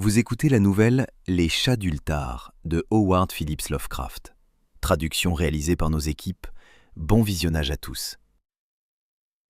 Vous écoutez la nouvelle Les Chats d'Ultar de Howard Phillips Lovecraft. Traduction réalisée par nos équipes. Bon visionnage à tous.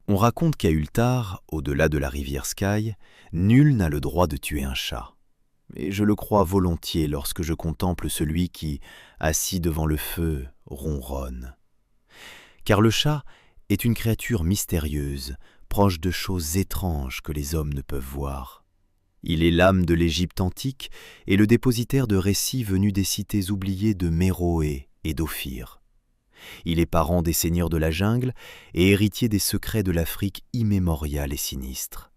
On raconte qu'à Ultar, au-delà de la rivière Sky, nul n'a le droit de tuer un chat. Et je le crois volontiers lorsque je contemple celui qui, assis devant le feu, ronronne. Car le chat est une créature mystérieuse, proche de choses étranges que les hommes ne peuvent voir. Il est l'âme de l'Égypte antique et le dépositaire de récits venus des cités oubliées de Méroé et d'Ophir. Il est parent des seigneurs de la jungle et héritier des secrets de l'Afrique immémoriale et sinistre.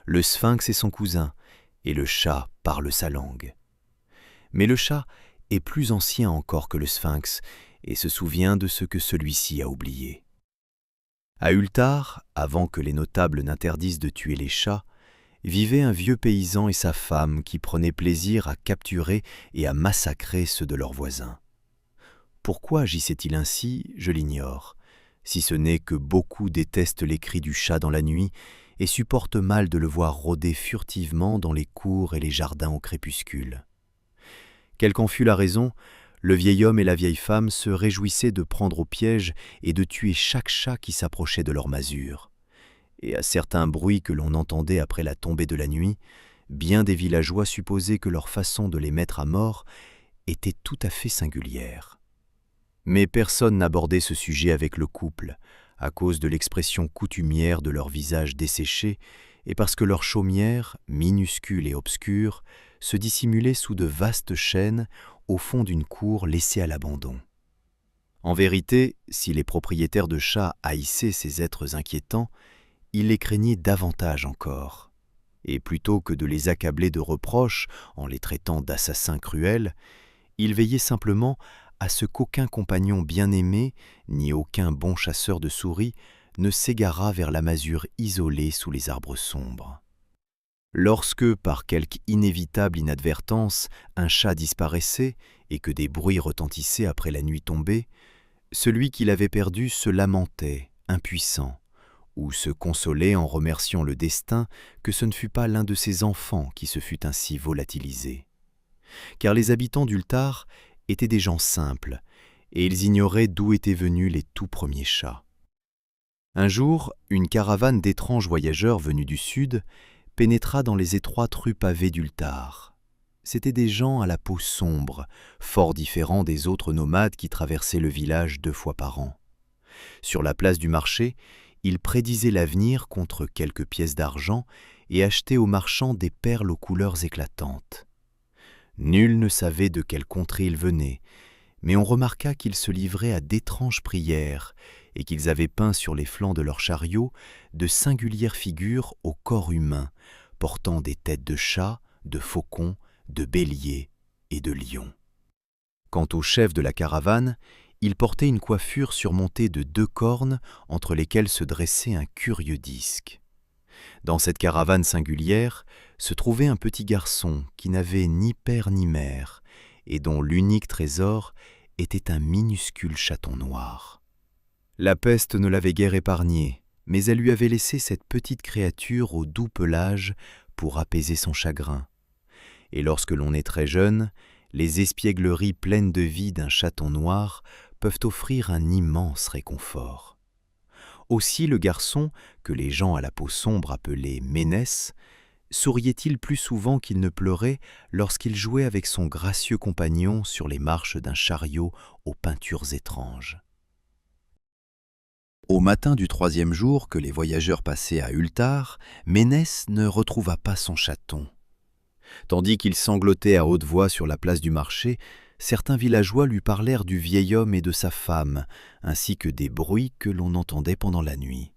Le sphinx est son cousin et le chat parle sa langue. Mais le chat est plus ancien encore que le sphinx et se souvient de ce que celui-ci a oublié. À Ultar, avant que les notables n'interdisent de tuer les chats, vivait un vieux paysan et sa femme qui prenaient plaisir à capturer et à massacrer ceux de leurs voisins. Pourquoi agissait-il ainsi, je l'ignore, si ce n'est que beaucoup détestent les cris du chat dans la nuit et supportent mal de le voir rôder furtivement dans les cours et les jardins au crépuscule. Quelle qu'en fût la raison, le vieil homme et la vieille femme se réjouissaient de prendre au piège et de tuer chaque chat qui s'approchait de leur masure. Et à certains bruits que l'on entendait après la tombée de la nuit, bien des villageois supposaient que leur façon de les mettre à mort était tout à fait singulière. Mais personne n'abordait ce sujet avec le couple, à cause de l'expression coutumière de leur visage desséché et parce que leur chaumière, minuscule et obscure, se dissimulait sous de vastes chênes au fond d'une cour laissée à l'abandon. En vérité, si les propriétaires de chats haïssaient ces êtres inquiétants, ils les craignaient davantage encore. Et plutôt que de les accabler de reproches en les traitant d'assassins cruels, ils veillaient simplement à ce qu'aucun compagnon bien-aimé, ni aucun bon chasseur de souris, ne s'égarât vers la masure isolée sous les arbres sombres. Lorsque, par quelque inévitable inadvertance, un chat disparaissait et que des bruits retentissaient après la nuit tombée, celui qui l'avait perdu se lamentait, impuissant, ou se consolait en remerciant le destin que ce ne fut pas l'un de ses enfants qui se fût ainsi volatilisé. Car les habitants d'Ultar étaient des gens simples, et ils ignoraient d'où étaient venus les tout premiers chats. Un jour, une caravane d'étranges voyageurs venus du sud pénétra dans les étroites rues pavées d'Ultar. C'étaient des gens à la peau sombre, fort différents des autres nomades qui traversaient le village 2 fois par an. Sur la place du marché, ils prédisaient l'avenir contre quelques pièces d'argent et achetaient aux marchands des perles aux couleurs éclatantes. Nul ne savait de quelle contrée ils venaient, mais on remarqua qu'ils se livraient à d'étranges prières et qu'ils avaient peint sur les flancs de leurs chariots de singulières figures au corps humain, portant des têtes de chats, de faucons, de béliers et de lions. Quant au chef de la caravane, il portait une coiffure surmontée de 2 cornes entre lesquelles se dressait un curieux disque. Dans cette caravane singulière se trouvait un petit garçon qui n'avait ni père ni mère et dont l'unique trésor était un minuscule chaton noir. La peste ne l'avait guère épargné, mais elle lui avait laissé cette petite créature au doux pelage pour apaiser son chagrin. Et lorsque l'on est très jeune, les espiègleries pleines de vie d'un chaton noir peuvent offrir un immense réconfort. Aussi le garçon, que les gens à la peau sombre appelaient Ménès, souriait-il plus souvent qu'il ne pleurait lorsqu'il jouait avec son gracieux compagnon sur les marches d'un chariot aux peintures étranges. Au matin du 3e jour que les voyageurs passaient à Ultar, Ménès ne retrouva pas son chaton. Tandis qu'il sanglotait à haute voix sur la place du marché, certains villageois lui parlèrent du vieil homme et de sa femme, ainsi que des bruits que l'on entendait pendant la nuit.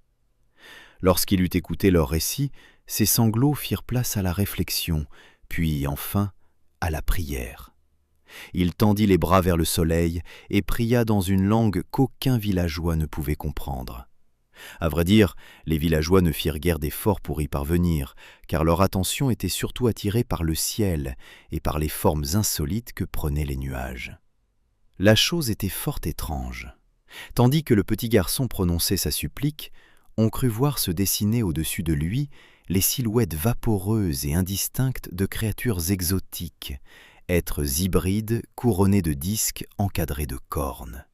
Lorsqu'il eut écouté leurs récits, ses sanglots firent place à la réflexion, puis enfin à la prière. Il tendit les bras vers le soleil et pria dans une langue qu'aucun villageois ne pouvait comprendre. À vrai dire, les villageois ne firent guère d'efforts pour y parvenir, car leur attention était surtout attirée par le ciel et par les formes insolites que prenaient les nuages. La chose était fort étrange. Tandis que le petit garçon prononçait sa supplique, on crut voir se dessiner au-dessus de lui les silhouettes vaporeuses et indistinctes de créatures exotiques, êtres hybrides couronnés de disques encadrés de cornes.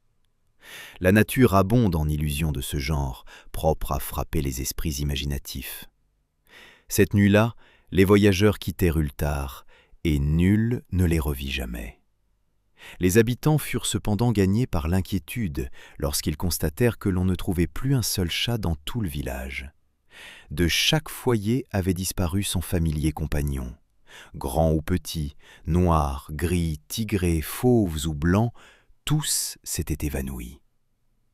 La nature abonde en illusions de ce genre, propres à frapper les esprits imaginatifs. Cette nuit-là, les voyageurs quittèrent Ultar, et nul ne les revit jamais. Les habitants furent cependant gagnés par l'inquiétude lorsqu'ils constatèrent que l'on ne trouvait plus un seul chat dans tout le village. De chaque foyer avait disparu son familier compagnon. Grands ou petits, noirs, gris, tigrés, fauves ou blancs, tous s'étaient évanouis.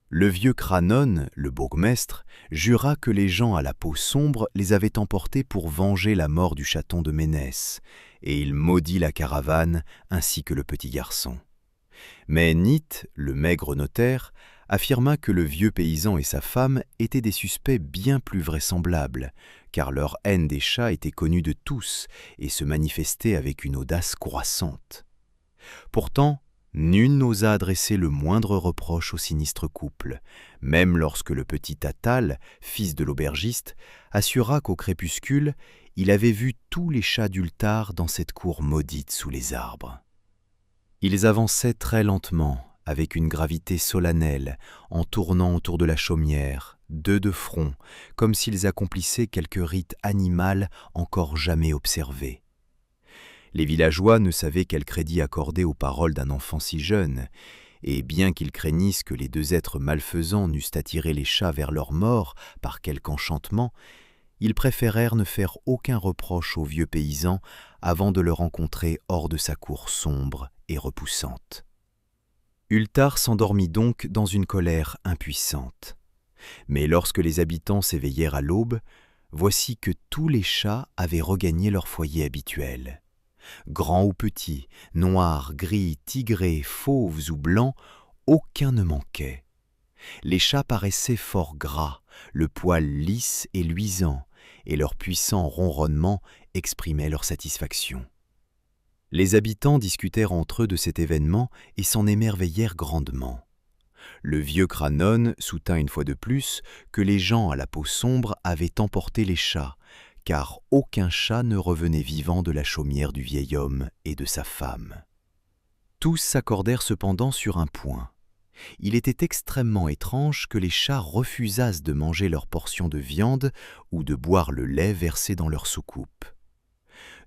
Le vieux Cranon, le bourgmestre, jura que les gens à la peau sombre les avaient emportés pour venger la mort du chaton de Ménès, et il maudit la caravane ainsi que le petit garçon. Mais Nit, le maigre notaire, affirma que le vieux paysan et sa femme étaient des suspects bien plus vraisemblables, car leur haine des chats était connue de tous et se manifestait avec une audace croissante. Pourtant, nul n'osa adresser le moindre reproche au sinistre couple, même lorsque le petit Attal, fils de l'aubergiste, assura qu'au crépuscule, il avait vu tous les chats d'Ultar dans cette cour maudite sous les arbres. Ils avançaient très lentement, avec une gravité solennelle, en tournant autour de la chaumière, deux de front, comme s'ils accomplissaient quelque rite animal encore jamais observé. Les villageois ne savaient quel crédit accorder aux paroles d'un enfant si jeune, et bien qu'ils craignissent que les deux êtres malfaisants n'eussent attiré les chats vers leur mort par quelque enchantement, ils préférèrent ne faire aucun reproche au vieux paysan avant de le rencontrer hors de sa cour sombre et repoussante. Ultar s'endormit donc dans une colère impuissante. Mais lorsque les habitants s'éveillèrent à l'aube, voici que tous les chats avaient regagné leur foyer habituel. Grands ou petits, noirs, gris, tigrés, fauves ou blancs, aucun ne manquait. Les chats paraissaient fort gras, le poil lisse et luisant, et leur puissant ronronnement exprimait leur satisfaction. Les habitants discutèrent entre eux de cet événement et s'en émerveillèrent grandement. Le vieux Cranon soutint une fois de plus que les gens à la peau sombre avaient emporté les chats, car aucun chat ne revenait vivant de la chaumière du vieil homme et de sa femme. Tous s'accordèrent cependant sur un point. Il était extrêmement étrange que les chats refusassent de manger leur portion de viande ou de boire le lait versé dans leur soucoupe.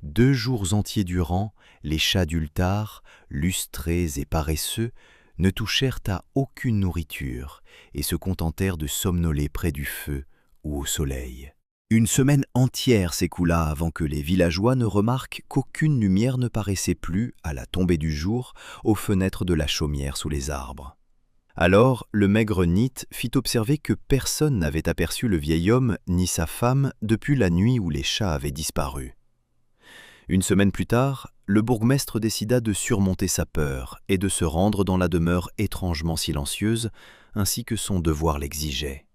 2 jours entiers durant, les chats d'Ultar, lustrés et paresseux, ne touchèrent à aucune nourriture et se contentèrent de somnoler près du feu ou au soleil. Une semaine entière s'écoula avant que les villageois ne remarquent qu'aucune lumière ne paraissait plus, à la tombée du jour, aux fenêtres de la chaumière sous les arbres. Alors le maigre Nit fit observer que personne n'avait aperçu le vieil homme ni sa femme depuis la nuit où les chats avaient disparu. Une semaine plus tard, le bourgmestre décida de surmonter sa peur et de se rendre dans la demeure étrangement silencieuse, ainsi que son devoir l'exigeait.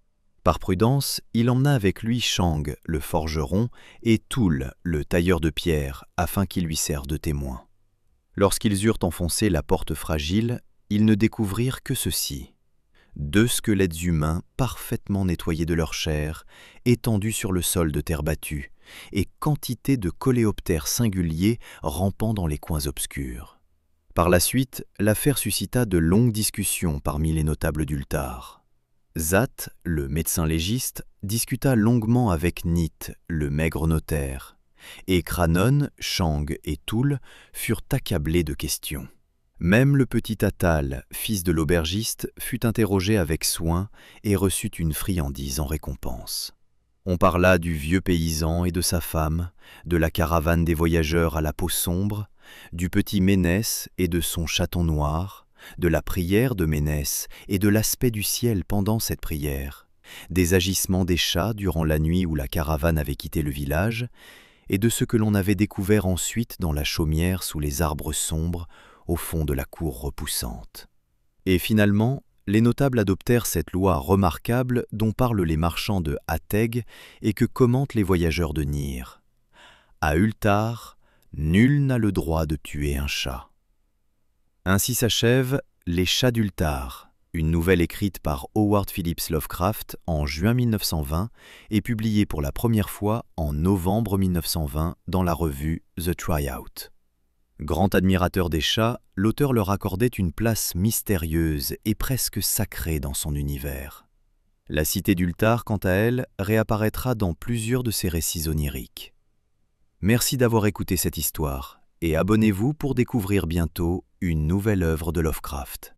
Par prudence, il emmena avec lui Chang, le forgeron, et Toul, le tailleur de pierre, afin qu'ils lui servent de témoins. Lorsqu'ils eurent enfoncé la porte fragile, ils ne découvrirent que ceci: 2 squelettes humains parfaitement nettoyés de leur chair, étendus sur le sol de terre battue, et quantité de coléoptères singuliers rampant dans les coins obscurs. Par la suite, l'affaire suscita de longues discussions parmi les notables d'Ultar. Zat, le médecin légiste, discuta longuement avec Nit, le maigre notaire, et Cranon, Chang et Toul furent accablés de questions. Même le petit Attal, fils de l'aubergiste, fut interrogé avec soin et reçut une friandise en récompense. On parla du vieux paysan et de sa femme, de la caravane des voyageurs à la peau sombre, du petit Ménès et de son chaton noir, de la prière de Ménès et de l'aspect du ciel pendant cette prière, des agissements des chats durant la nuit où la caravane avait quitté le village, et de ce que l'on avait découvert ensuite dans la chaumière sous les arbres sombres au fond de la cour repoussante. Et finalement, les notables adoptèrent cette loi remarquable dont parlent les marchands de Ateg et que commentent les voyageurs de Nir. À Ultar, nul n'a le droit de tuer un chat. Ainsi s'achèvent les chats d'Ultar, une nouvelle écrite par Howard Phillips Lovecraft en juin 1920 et publiée pour la première fois en novembre 1920 dans la revue The Tryout. Grand admirateur des chats, l'auteur leur accordait une place mystérieuse et presque sacrée dans son univers. La cité d'Ultar, quant à elle, réapparaîtra dans plusieurs de ses récits oniriques. Merci d'avoir écouté cette histoire et abonnez-vous pour découvrir bientôt une nouvelle œuvre de Lovecraft.